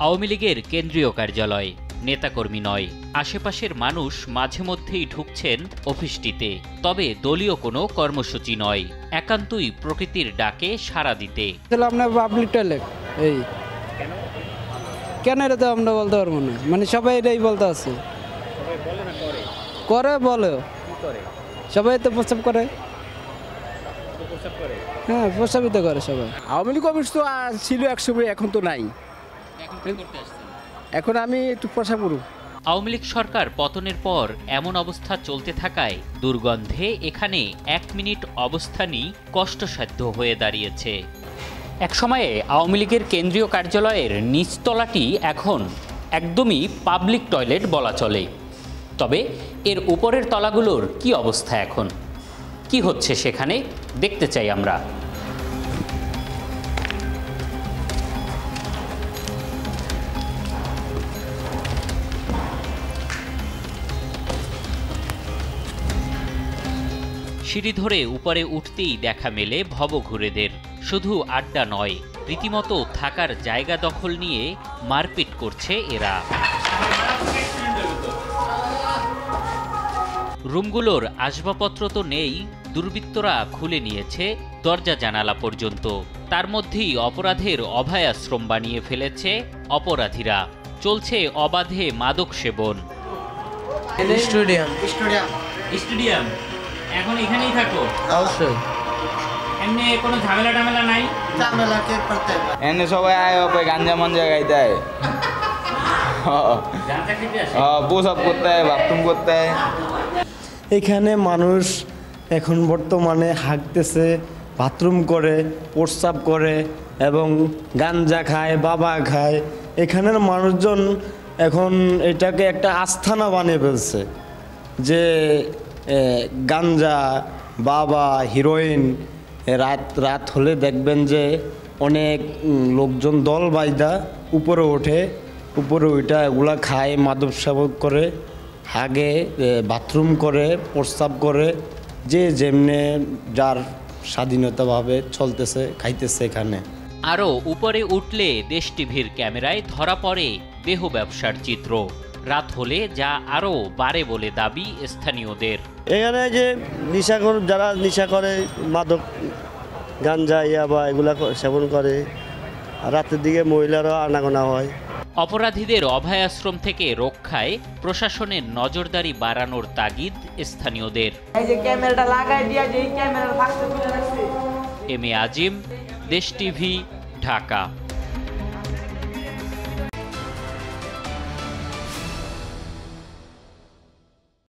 আওয়ামী লীগের কেন্দ্রীয় কার্যালয়, নেতাকর্মী নয়। আশেপাশের মানুষ মাঝে মধ্যেই ঢুকছেন অফিসটিতে, তবে দলীয় কোনো কর্মসূচি নয়, একান্তই প্রকৃতির ডাকে সাড়া দিতে। আপনার পাবলিক টয়লেট এই কেন এটা তো আমরা বলতে পারবো না, মানে সবাই এটাই বলতে আছে। করে বলে সবাই তো প্রস্তাব করে, হ্যাঁ প্রস্তাবিত করে সবাই। আওয়ামী লীগ অফিস তো ছিল একসময়, এখন তো নাই। এখন আমি একটু প্রস্তাব করব। আওয়ামী লীগ সরকার পতনের পর এমন অবস্থা চলতে থাকায় দুর্গন্ধে এখানে 1 মিনিট অবস্থানই কষ্টসাধ্য হয়ে দাঁড়িয়েছে। একসময়ে আওয়ামী লীগের কেন্দ্রীয় কার্যালয়ের নিচতলাটি এখন একদমই পাবলিক টয়লেট বলা চলে। তবে এর উপরের তলাগুলোর কি অবস্থা এখন, কি হচ্ছে সেখানে দেখতে চাই আমরা। সিঁড়ি ধরে উপরে উঠতেই দেখা মেলে ভবঘুরেদের। শুধু আড্ডা নয়, রীতিমতো থাকার জায়গা দখল নিয়ে মারপিট করছে এরা। রুমগুলোর আসবাবপত্র তো নেই, দুর্বৃত্তরা খুলে নিয়েছে দরজা জানালা পর্যন্ত। তার মধ্যেই অপরাধের অভয়াশ্রম বানিয়ে ফেলেছে অপরাধীরা। চলছে অবাধে মাদক সেবন। স্টেডিয়াম এখন এখানেই থাকো? অবশ্যই। এমনি কোনো ঝামেলা টামেলা নাই? ঝামেলা কে করতে হবে? এনে সবাই আয় ওপরে গাঞ্জা মঞ্জা গাইতে হয়, প্রসাব করতে হয়, বাথরুম করতে হয়। এখানে মানুষ এখন বর্তমানে হাঁকতেছে, বাথরুম করে, প্রস্রাব করে এবং গাঞ্জা খায়, বাবা খায়। এখানের মানুষজন এখন এটাকে একটা আস্থানা বানিয়ে ফেলছে যে গাঞ্জা, বাবা, হিরোইন। রাত হলে দেখবেন যে অনেক লোকজন দল বাইদা উপরে ওঠে, উপরে ওইটা এগুলা খায়, মাদক সেবন করে, হাগে, বাথরুম করে, প্রস্রাব করে, যে যেমনে যার স্বাধীনতাভাবে চলতেছে, খাইতেছে এখানে। আরও উপরে উঠলে দেশ টিভির ক্যামেরায় ধরা পড়ে দেহ ব্যবসার চিত্র। রাত হলে যা আরও বাড়ে বলে দাবি স্থানীয়দের। এখানে যে যারা নেশা করে, মাদক, গাঞ্জা, ইয়াবা এগুলা সেবন করে, আর রাতের দিকে মহিলারাও আনাগোনা হয়। অপরাধীদের অভয়াশ্রম থেকে রক্ষায় প্রশাসনের নজরদারি বাড়ানোর তাগিদ স্থানীয়দের। এম এ আজিম, দেশ টিভি, ঢাকা।